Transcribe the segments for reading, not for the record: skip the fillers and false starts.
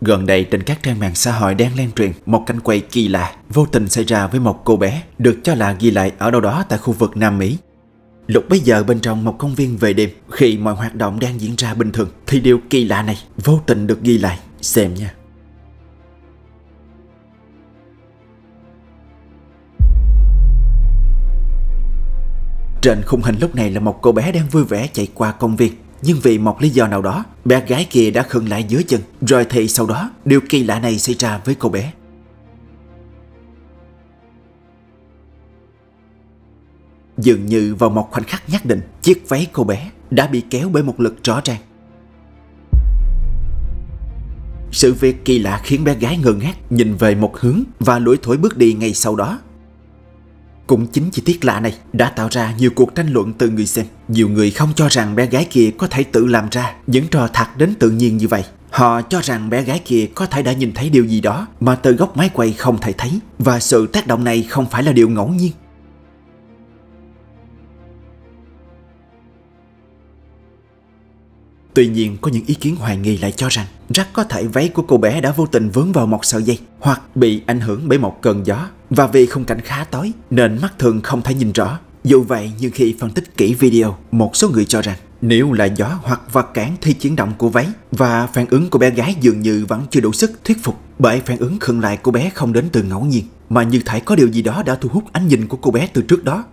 Gần đây trên các trang mạng xã hội đang lan truyền một cảnh quay kỳ lạ vô tình xảy ra với một cô bé được cho là ghi lại ở đâu đó tại khu vực Nam Mỹ. Lúc bấy giờ bên trong một công viên về đêm, khi mọi hoạt động đang diễn ra bình thường thì điều kỳ lạ này vô tình được ghi lại. Xem nha. Trên khung hình lúc này là một cô bé đang vui vẻ chạy qua công viên. Nhưng vì một lý do nào đó, bé gái kia đã khựng lại dưới chân. Rồi thì sau đó, điều kỳ lạ này xảy ra với cô bé. Dường như vào một khoảnh khắc nhất định, chiếc váy cô bé đã bị kéo bởi một lực rõ ràng. Sự việc kỳ lạ khiến bé gái ngơ ngác nhìn về một hướng và lủi thủi bước đi ngay sau đó. Cũng chính chi tiết lạ này đã tạo ra nhiều cuộc tranh luận từ người xem. Nhiều người không cho rằng bé gái kia có thể tự làm ra những trò thật đến tự nhiên như vậy. Họ cho rằng bé gái kia có thể đã nhìn thấy điều gì đó mà từ góc máy quay không thể thấy, và sự tác động này không phải là điều ngẫu nhiên. Tuy nhiên, có những ý kiến hoài nghi lại cho rằng rất có thể váy của cô bé đã vô tình vướng vào một sợi dây hoặc bị ảnh hưởng bởi một cơn gió, và vì khung cảnh khá tối nên mắt thường không thể nhìn rõ. Dù vậy, nhưng khi phân tích kỹ video, một số người cho rằng nếu là gió hoặc vật cản thì chuyển động của váy và phản ứng của bé gái dường như vẫn chưa đủ sức thuyết phục, bởi phản ứng khựng lại của bé không đến từ ngẫu nhiên, mà như thể có điều gì đó đã thu hút ánh nhìn của cô bé từ trước đó.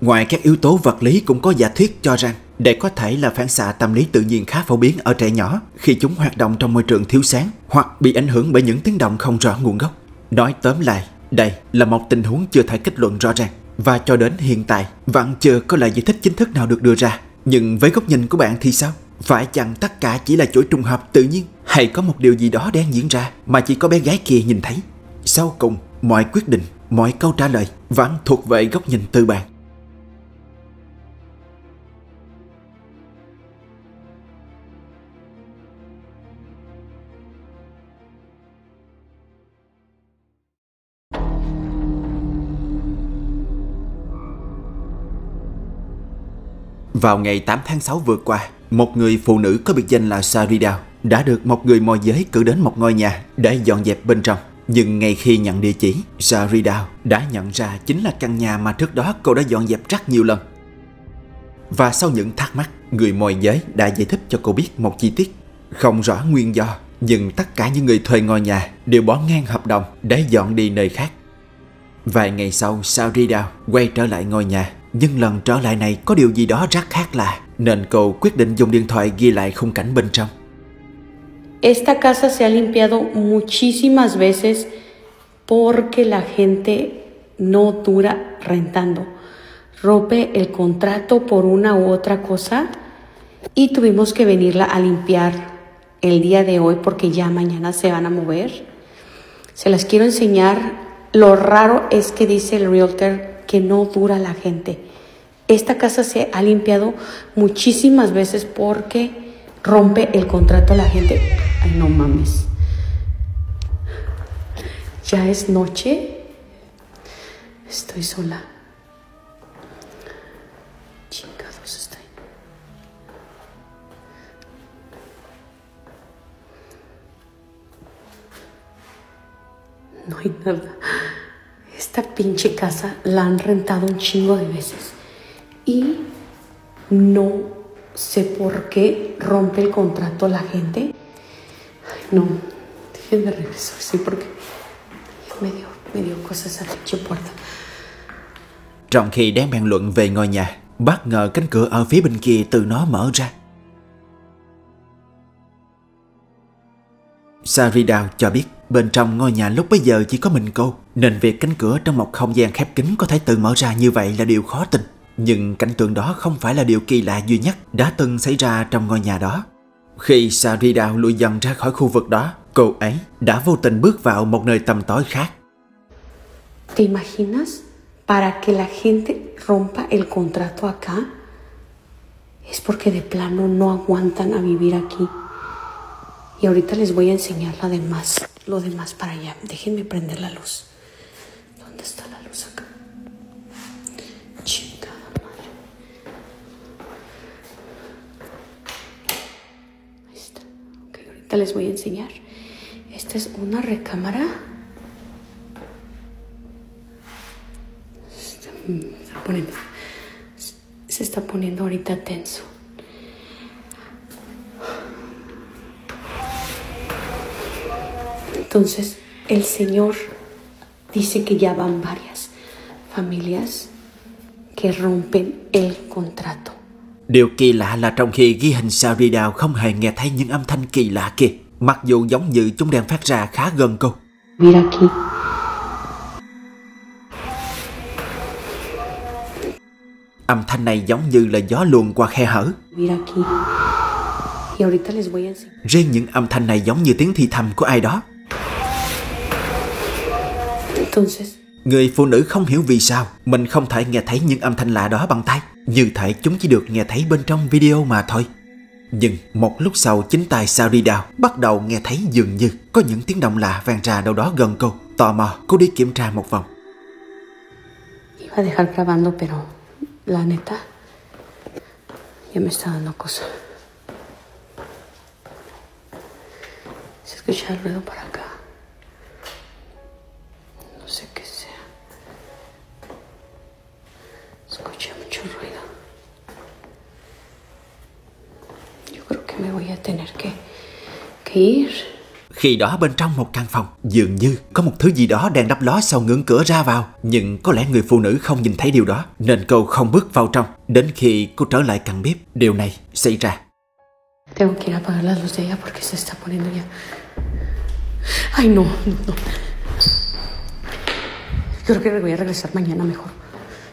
Ngoài các yếu tố vật lý, cũng có giả thuyết cho rằng đây có thể là phản xạ tâm lý tự nhiên khá phổ biến ở trẻ nhỏ khi chúng hoạt động trong môi trường thiếu sáng hoặc bị ảnh hưởng bởi những tiếng động không rõ nguồn gốc. Nói tóm lại, đây là một tình huống chưa thể kết luận rõ ràng, và cho đến hiện tại vẫn chưa có lời giải thích chính thức nào được đưa ra. Nhưng với góc nhìn của bạn thì sao? Phải chăng tất cả chỉ là chuỗi trùng hợp tự nhiên, hay có một điều gì đó đang diễn ra mà chỉ có bé gái kia nhìn thấy? Sau cùng, mọi quyết định, mọi câu trả lời vẫn thuộc về góc nhìn từ bạn. Vào ngày 8 tháng 6 vừa qua, một người phụ nữ có biệt danh là Sarida đã được một người môi giới cử đến một ngôi nhà để dọn dẹp bên trong. Nhưng ngay khi nhận địa chỉ, Sarida đã nhận ra chính là căn nhà mà trước đó cô đã dọn dẹp rất nhiều lần. Và sau những thắc mắc, người môi giới đã giải thích cho cô biết một chi tiết. Không rõ nguyên do, nhưng tất cả những người thuê ngôi nhà đều bỏ ngang hợp đồng để dọn đi nơi khác. Vài ngày sau, Sarida quay trở lại ngôi nhà. Nhưng lần trở lại này có điều gì đó rất khác lạ, nên cô quyết định dùng điện thoại ghi lại khung cảnh bên trong. Esta casa se ha limpiado muchísimas veces porque la gente no dura rentando. Rompe el contrato por una u otra cosa y tuvimos que venirla a limpiar el día de hoy porque ya mañana se van a mover. Se las quiero enseñar. Lo raro es que dice el realtor que no dura la gente. Esta casa se ha limpiado muchísimas veces porque rompe el contrato a la gente. Ay, no mames. Ya es noche. Estoy sola. Chingados estoy. No hay nada. Esta pinche casa la han rentado un chingo de veces y no sé por qué rompe el contrato a la gente. Ay, no, déjenme regresar, sí, porque me dio cosas a la pinche puerta. Trong khi đang bàn luận về ngôi nhà, bất ngờ cánh cửa ở phía bên kia từ nó mở ra. Sarida cho biết bên trong ngôi nhà lúc bấy giờ chỉ có mình cô, nên việc cánh cửa trong một không gian khép kín có thể tự mở ra như vậy là điều khó tin. Nhưng cảnh tượng đó không phải là điều kỳ lạ duy nhất đã từng xảy ra trong ngôi nhà đó. Khi Sarida lùi dần ra khỏi khu vực đó, cô ấy đã vô tình bước vào một nơi tăm tối khác. ¿Te imaginas? Para que la gente rompa el contrato acá es porque de plano no aguantan a vivir aquí. Y ahorita les voy a enseñar lo demás para allá. Déjenme prender la luz. ¿Dónde está la luz acá? Chingada madre. Ahorita les voy a enseñar. Esta es una recámara. Se está poniendo ahorita tenso. Entonces, el Señor dice que ya van varias familias que rompen el contrato. Điều kỳ lạ là trong khi ghi hình Saudi Down không hề nghe thấy những âm thanh kỳ lạ kia, mặc dù giống như chúng đang phát ra khá gần cô. Mira aquí. Âm thanh này giống như là gió luồn qua khe hở. Mira aquí. Y ahorita les voy a enseñar. Riêng những âm thanh này giống như tiếng thì thầm của ai đó. Entonces, người phụ nữ không hiểu vì sao mình không thể nghe thấy những âm thanh lạ đó bằng tai, như thể chúng chỉ được nghe thấy bên trong video mà thôi. Nhưng một lúc sau, chính tai Saudi Down bắt đầu nghe thấy dường như có những tiếng động lạ vang ra đâu đó gần cô. Tò mò, cô đi kiểm tra một vòng. Iba a dejar grabando, pero la neta ya me está dando cosa. Se escucha el ruido para acá. No sé qué sea. Escuché mucho ruido. Yo creo que me voy a tener que ir. Khi đó bên trong một căn phòng, dường như có một thứ gì đó đang lấp ló sau ngưỡng cửa ra vào. Nhưng có lẽ người phụ nữ không nhìn thấy điều đó, nên cô không bước vào trong. Đến khi cô trở lại căn bếp, điều này xảy ra. Tengo que ir a apagar las luces de ella porque se está poniendo ya. Ay, no. Creo que voy a regresar mañana mejor.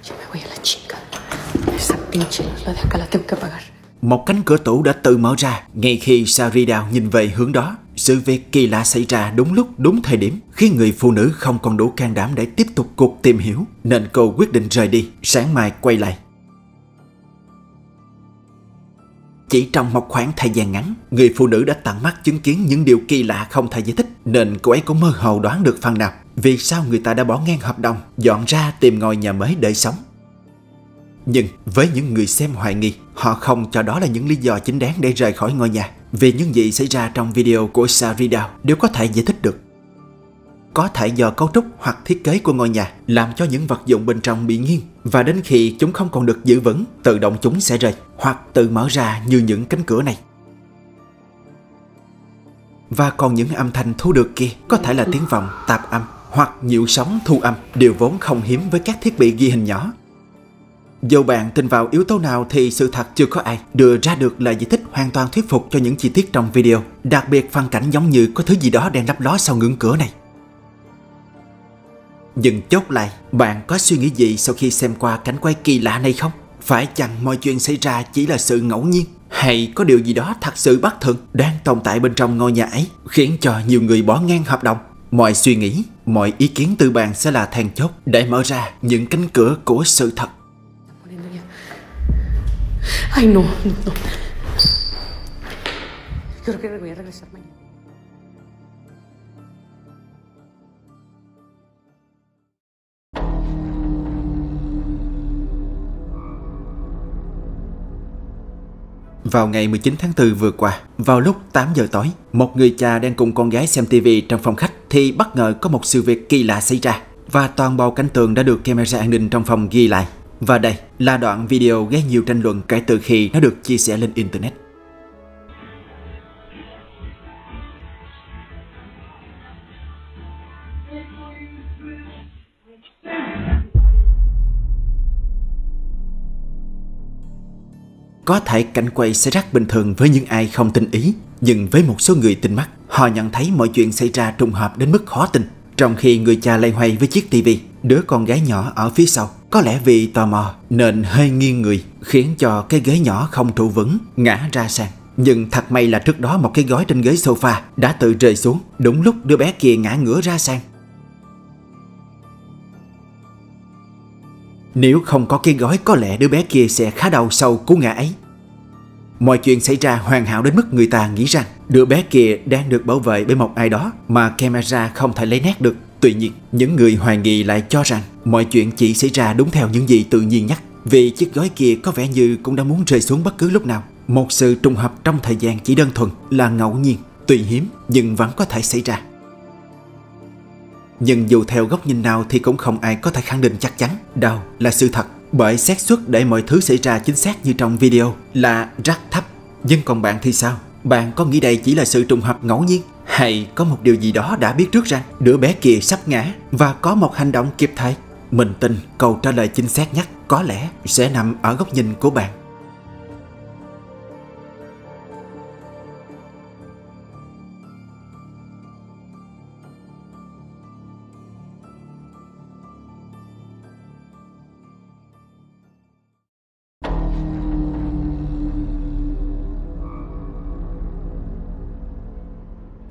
Yo me voy a la chinga. Esa pinche luz, la de acá la tengo que apagar. Một cánh cửa tủ đã tự mở ra ngay khi Saudi Down nhìn về hướng đó. Sự việc kỳ lạ xảy ra đúng lúc, đúng thời điểm, khiến người phụ nữ không còn đủ can đảm để tiếp tục cuộc tìm hiểu, nên cô quyết định rời đi, sáng mai quay lại. Chỉ trong một khoảng thời gian ngắn, người phụ nữ đã tận mắt chứng kiến những điều kỳ lạ không thể giải thích, nên cô ấy cũng mơ hồ đoán được phần nào vì sao người ta đã bỏ ngang hợp đồng, dọn ra tìm ngôi nhà mới để sống. Nhưng với những người xem hoài nghi, họ không cho đó là những lý do chính đáng để rời khỏi ngôi nhà, vì những gì xảy ra trong video của Saudi Down đều có thể giải thích được. Có thể do cấu trúc hoặc thiết kế của ngôi nhà làm cho những vật dụng bên trong bị nghiêng, và đến khi chúng không còn được giữ vững, tự động chúng sẽ rơi hoặc tự mở ra như những cánh cửa này. Và còn những âm thanh thu được kia có thể là tiếng vọng, tạp âm hoặc nhiễu sóng thu âm, điều vốn không hiếm với các thiết bị ghi hình nhỏ. Dù bạn tin vào yếu tố nào thì sự thật chưa có ai đưa ra được lời giải thích hoàn toàn thuyết phục cho những chi tiết trong video, đặc biệt phân cảnh giống như có thứ gì đó đang lấp ló sau ngưỡng cửa này. Nhưng chốt lại, bạn có suy nghĩ gì sau khi xem qua cảnh quay kỳ lạ này không? Phải chăng mọi chuyện xảy ra chỉ là sự ngẫu nhiên, hay có điều gì đó thật sự bất thường đang tồn tại bên trong ngôi nhà ấy, khiến cho nhiều người bỏ ngang hợp đồng? Mọi suy nghĩ, mọi ý kiến từ bạn sẽ là then chốt để mở ra những cánh cửa của sự thật. Ay, no. Creo que voy a regresar mañana. Vào ngày 19 tháng 4 vừa qua, vào lúc 8 giờ tối, một người cha đang cùng con gái xem TV trong phòng khách thì bất ngờ có một sự việc kỳ lạ xảy ra, và toàn bộ cảnh tường đã được camera an ninh trong phòng ghi lại. Và đây là đoạn video gây nhiều tranh luận kể từ khi nó được chia sẻ lên Internet. Có thể cảnh quay sẽ rất bình thường với những ai không tin ý, nhưng với một số người tinh mắt, họ nhận thấy mọi chuyện xảy ra trùng hợp đến mức khó tin. Trong khi người cha loay hoay với chiếc tivi, đứa con gái nhỏ ở phía sau có lẽ vì tò mò nên hơi nghiêng người, khiến cho cái ghế nhỏ không trụ vững, ngã ra sàn. Nhưng thật may là trước đó một cái gói trên ghế sofa đã tự rơi xuống đúng lúc đứa bé kia ngã ngửa ra sàn. Nếu không có cái gói, có lẽ đứa bé kia sẽ khá đau sau cú ngã ấy. Mọi chuyện xảy ra hoàn hảo đến mức người ta nghĩ rằng đứa bé kia đang được bảo vệ bởi một ai đó mà camera không thể lấy nét được. Tuy nhiên, những người hoài nghi lại cho rằng mọi chuyện chỉ xảy ra đúng theo những gì tự nhiên nhất, vì chiếc gói kia có vẻ như cũng đã muốn rơi xuống bất cứ lúc nào. Một sự trùng hợp trong thời gian chỉ đơn thuần là ngẫu nhiên, Tuy hiếm nhưng vẫn có thể xảy ra. Nhưng dù theo góc nhìn nào thì cũng không ai có thể khẳng định chắc chắn đâu là sự thật, bởi xác suất để mọi thứ xảy ra chính xác như trong video là rất thấp. Nhưng còn bạn thì sao? Bạn có nghĩ đây chỉ là sự trùng hợp ngẫu nhiên, hay có một điều gì đó đã biết trước rằng đứa bé kia sắp ngã và có một hành động kịp thời? Mình tin câu trả lời chính xác nhất có lẽ sẽ nằm ở góc nhìn của bạn.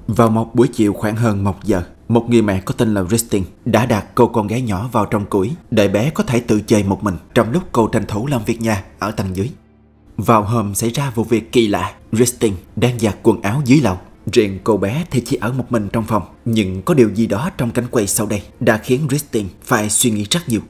Vào một buổi chiều khoảng hơn 1 giờ, một người mẹ có tên là Christine đã đặt cô con gái nhỏ vào trong củi để bé có thể tự chơi một mình trong lúc cô tranh thủ làm việc nhà ở tầng dưới. Vào hôm xảy ra vụ việc kỳ lạ, Christine đang giặt quần áo dưới lầu. Riêng cô bé thì chỉ ở một mình trong phòng. Nhưng có điều gì đó trong cảnh quay sau đây đã khiến Christine phải suy nghĩ rất nhiều.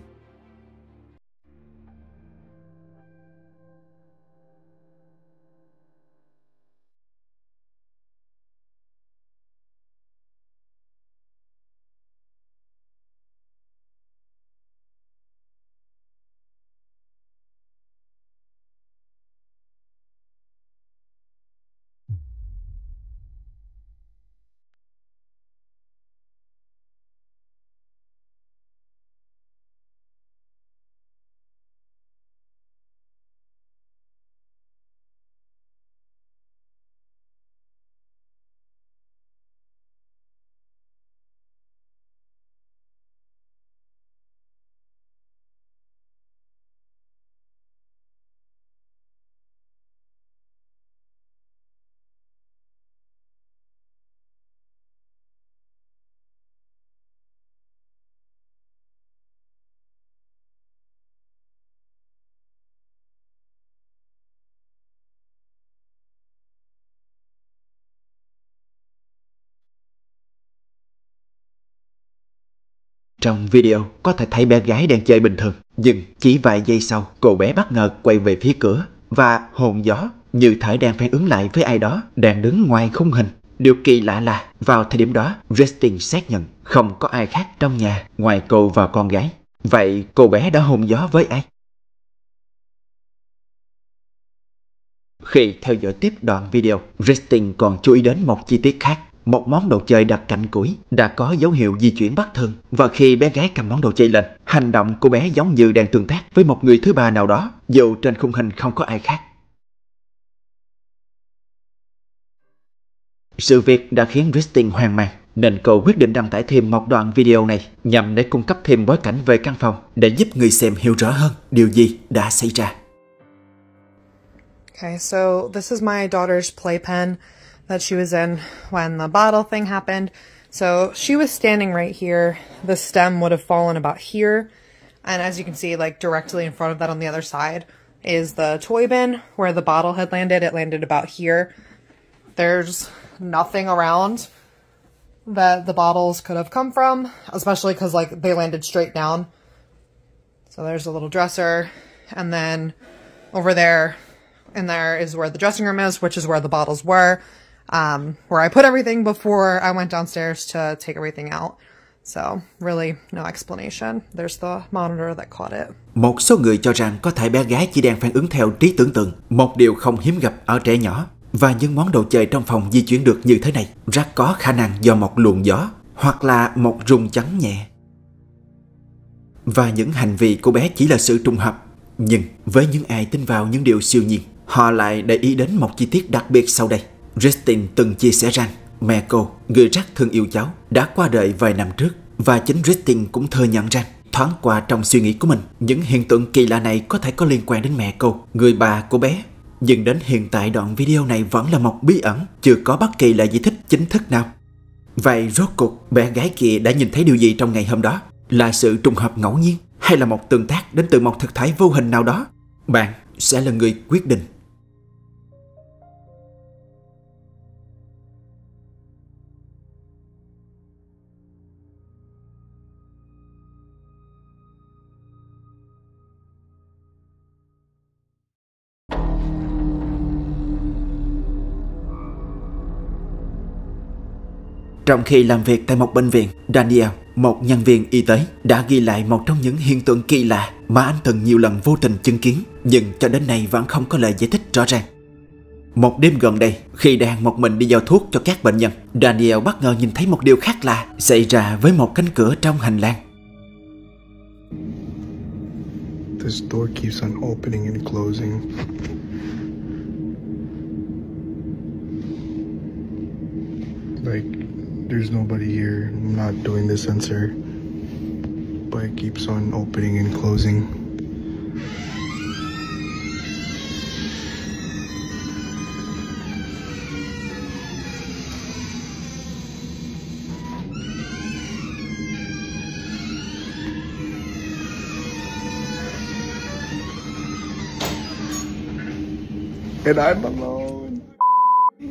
Trong video có thể thấy bé gái đang chơi bình thường, nhưng chỉ vài giây sau cô bé bất ngờ quay về phía cửa và hồn gió như thể đang phản ứng lại với ai đó đang đứng ngoài khung hình. Điều kỳ lạ là vào thời điểm đó Christine xác nhận không có ai khác trong nhà ngoài cô và con gái. Vậy cô bé đã hồn gió với ai? Khi theo dõi tiếp đoạn video, Christine còn chú ý đến một chi tiết khác. Một món đồ chơi đặt cạnh củi đã có dấu hiệu di chuyển bất thường, và khi bé gái cầm món đồ chơi lên, hành động của bé giống như đang tương tác với một người thứ ba nào đó, dù trên khung hình không có ai khác. Sự việc đã khiến Christine hoang mang, nên cô quyết định đăng tải thêm một đoạn video này nhằm để cung cấp thêm bối cảnh về căn phòng để giúp người xem hiểu rõ hơn điều gì đã xảy ra. Okay, so this is my daughter's playpen that she was in when the bottle thing happened. So she was standing right here. The stem would have fallen about here. And as you can see, like directly in front of that on the other side is the toy bin where the bottle had landed. It landed about here. There's nothing around that the bottles could have come from, especially because like they landed straight down. So there's a little dresser, and then over there, and there is where the dressing room is, which is where the bottles were, where I put everything before I went downstairs to take everything out. So really no explanation. There's the monitor that caught it. Một số người cho rằng có thể bé gái chỉ đang phản ứng theo trí tưởng tượng, một điều không hiếm gặp ở trẻ nhỏ. Và những món đồ chơi trong phòng di chuyển được như thế này rất có khả năng do một luồng gió hoặc là một rung chấn nhẹ. Và những hành vi của bé chỉ là sự trùng hợp. Nhưng với những ai tin vào những điều siêu nhiên, họ lại để ý đến một chi tiết đặc biệt sau đây. Christine từng chia sẻ rằng mẹ cô, người rất thương yêu cháu, đã qua đời vài năm trước. Và chính Christine cũng thừa nhận rằng thoáng qua trong suy nghĩ của mình, những hiện tượng kỳ lạ này có thể có liên quan đến mẹ cô, người bà của bé. Nhưng đến hiện tại đoạn video này vẫn là một bí ẩn, chưa có bất kỳ lời giải thích chính thức nào. Vậy rốt cuộc bé gái kia đã nhìn thấy điều gì trong ngày hôm đó? Là sự trùng hợp ngẫu nhiên hay là một tương tác đến từ một thực thể vô hình nào đó? Bạn sẽ là người quyết định. Trong khi làm việc tại một bệnh viện, Daniel, một nhân viên y tế, đã ghi lại một trong những hiện tượng kỳ lạ mà anh từng nhiều lần vô tình chứng kiến, nhưng cho đến nay vẫn không có lời giải thích rõ ràng. Một đêm gần đây, khi đang một mình đi giao thuốc cho các bệnh nhân, Daniel bất ngờ nhìn thấy một điều khác lạ xảy ra với một cánh cửa trong hành lang. This door keeps on opening and closing. Like, there's nobody here. I'm not doing the sensor. But it keeps on opening and closing. And I'm alone.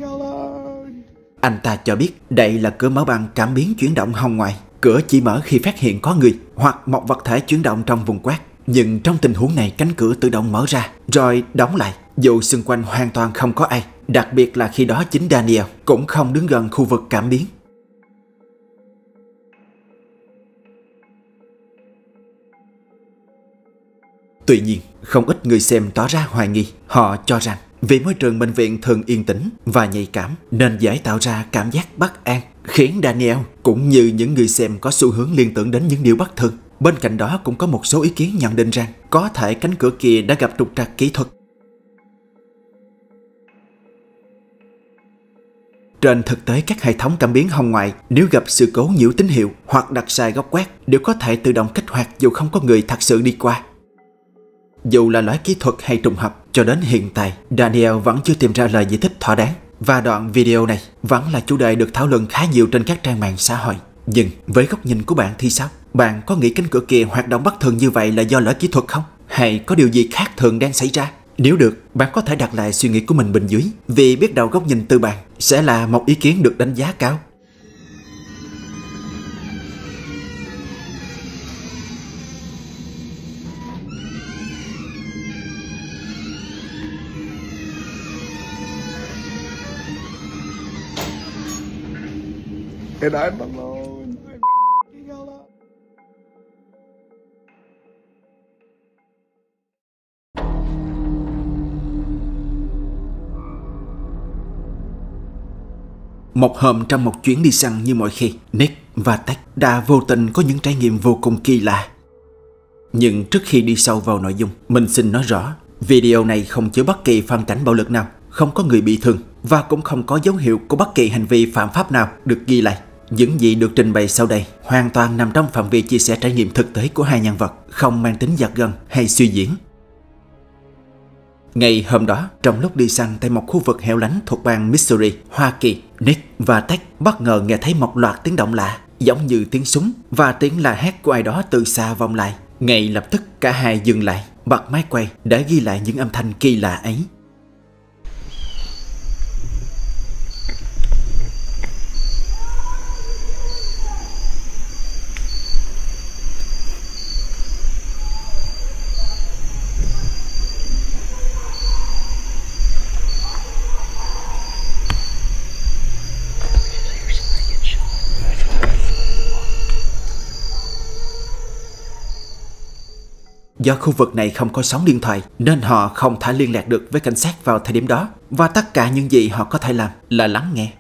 Alone. Anh ta cho biết đây là cửa mở bằng cảm biến chuyển động hồng ngoại. Cửa chỉ mở khi phát hiện có người hoặc một vật thể chuyển động trong vùng quát. Nhưng trong tình huống này, cánh cửa tự động mở ra rồi đóng lại, dù xung quanh hoàn toàn không có ai. Đặc biệt là khi đó chính Daniel cũng không đứng gần khu vực cảm biến. Tuy nhiên, không ít người xem tỏ ra hoài nghi. Họ cho rằng vì môi trường bệnh viện thường yên tĩnh và nhạy cảm nên dễ tạo ra cảm giác bất an, khiến Daniel cũng như những người xem có xu hướng liên tưởng đến những điều bất thường. Bên cạnh đó cũng có một số ý kiến nhận định rằng có thể cánh cửa kia đã gặp trục trặc kỹ thuật. Trên thực tế, các hệ thống cảm biến hồng ngoại nếu gặp sự cố nhiễu tín hiệu hoặc đặt sai góc quát đều có thể tự động kích hoạt dù không có người thật sự đi qua. Dù là lỗi kỹ thuật hay trùng hợp, cho đến hiện tại, Daniel vẫn chưa tìm ra lời giải thích thỏa đáng. Và đoạn video này vẫn là chủ đề được thảo luận khá nhiều trên các trang mạng xã hội. Nhưng với góc nhìn của bạn thì sao? Bạn có nghĩ cánh cửa kia hoạt động bất thường như vậy là do lỗi kỹ thuật không? Hay có điều gì khác thường đang xảy ra? Nếu được, bạn có thể đặt lại suy nghĩ của mình bên dưới, vì biết đâu góc nhìn từ bạn sẽ là một ý kiến được đánh giá cao. And I'm alone. I'm alone. Một hôm trong một chuyến đi săn như mọi khi, Nick và Tech đã vô tình có những trải nghiệm vô cùng kỳ lạ. Nhưng trước khi đi sâu vào nội dung, mình xin nói rõ, video này không chứa bất kỳ phân cảnh bạo lực nào, không có người bị thương và cũng không có dấu hiệu của bất kỳ hành vi phạm pháp nào được ghi lại. Những gì được trình bày sau đây hoàn toàn nằm trong phạm vi chia sẻ trải nghiệm thực tế của hai nhân vật, không mang tính giật gân hay suy diễn. Ngày hôm đó, trong lúc đi săn tại một khu vực hẻo lánh thuộc bang Missouri, Hoa Kỳ, Nick và Tech bất ngờ nghe thấy một loạt tiếng động lạ, giống như tiếng súng và tiếng la hét của ai đó từ xa vọng lại. Ngay lập tức cả hai dừng lại, bật máy quay để ghi lại những âm thanh kỳ lạ ấy. Do khu vực này không có sóng điện thoại nên họ không thể liên lạc được với cảnh sát vào thời điểm đó, và tất cả những gì họ có thể làm là lắng nghe.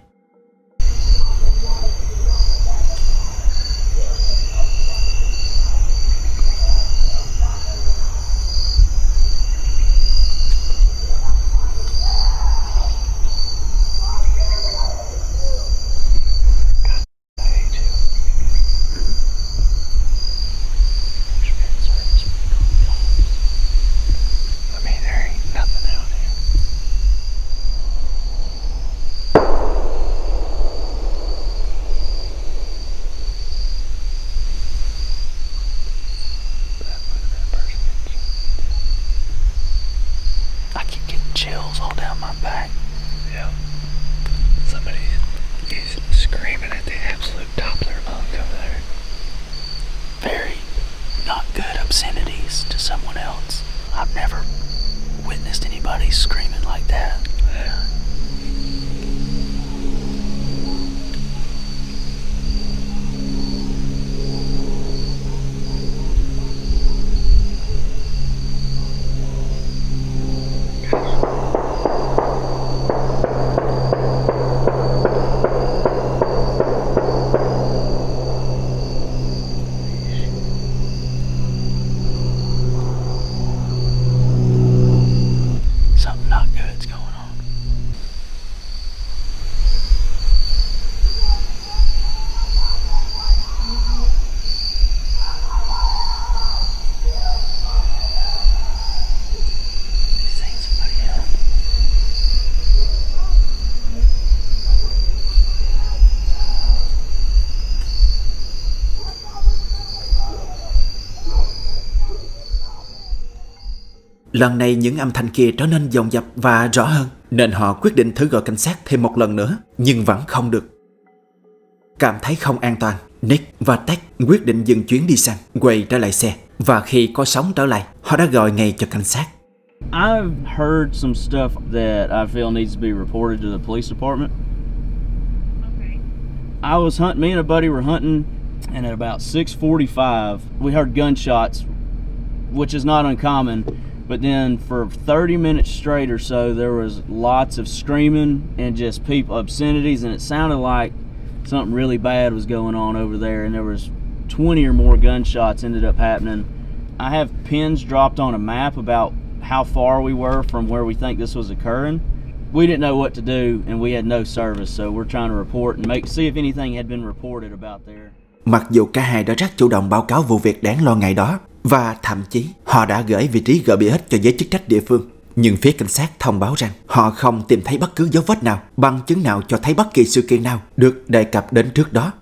Chills all down my back. Yeah. Somebody is screaming at the absolute top of their lungs over there. Very not good obscenities to someone else. I've never witnessed anybody screaming like that. Yeah. Lần này những âm thanh kia trở nên dồn dập và rõ hơn, nên họ quyết định thử gọi cảnh sát thêm một lần nữa, nhưng vẫn không được. Cảm thấy không an toàn, Nick và Ted quyết định dừng chuyến đi săn, quay trở lại xe, và khi có sóng trở lại, họ đã gọi ngay cho cảnh sát. I've heard some stuff that I feel needs to be reported to the police department. Okay. I was hunting, me and a buddy were hunting, and at about 6:45, we heard gunshots, which is not uncommon, but then for 30 minutes straight or so, there was lots of screaming and just people, obscenities, and it sounded like something really bad was going on over there, and there was 20 or more gunshots ended up happening. I have pins dropped on a map about how far we were from where we think this was occurring. We didn't know what to do, and we had no service, so we're trying to report and see if anything had been reported about there. Mặc dù cả hai đã rất chủ động báo cáo vụ việc đáng lo ngại đó, và thậm chí họ đã gửi vị trí GPS cho giới chức trách địa phương, nhưng phía cảnh sát thông báo rằng họ không tìm thấy bất cứ dấu vết nào, bằng chứng nào cho thấy bất kỳ sự kiện nào được đề cập đến trước đó.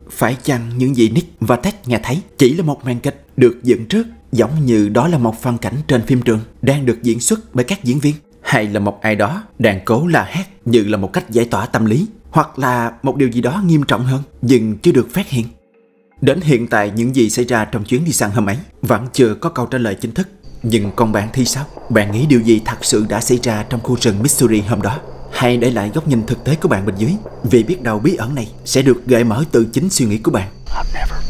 Phải chăng những gì Nick và Ted nghe thấy chỉ là một màn kịch được dựng trước, giống như đó là một phân cảnh trên phim trường đang được diễn xuất bởi các diễn viên, hay là một ai đó đang cố la hét như là một cách giải tỏa tâm lý, hoặc là một điều gì đó nghiêm trọng hơn nhưng chưa được phát hiện? Đến hiện tại, những gì xảy ra trong chuyến đi săn hôm ấy vẫn chưa có câu trả lời chính thức. Nhưng còn bạn thì sao? Bạn nghĩ điều gì thật sự đã xảy ra trong khu rừng Missouri hôm đó? Hãy để lại góc nhìn thực tế của bạn bên dưới, vì biết đâu bí ẩn này sẽ được gợi mở từ chính suy nghĩ của bạn. I've never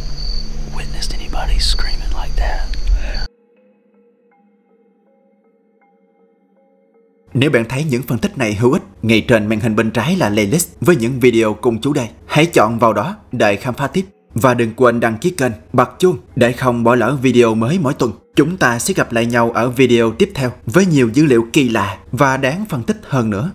witnessed anybody screaming like that. Nếu bạn thấy những phân tích này hữu ích, ngay trên màn hình bên trái là playlist với những video cùng chủ đề. Hãy chọn vào đó để khám phá tiếp. Và đừng quên đăng ký kênh, bật chuông để không bỏ lỡ video mới mỗi tuần. Chúng ta sẽ gặp lại nhau ở video tiếp theo với nhiều dữ liệu kỳ lạ và đáng phân tích hơn nữa.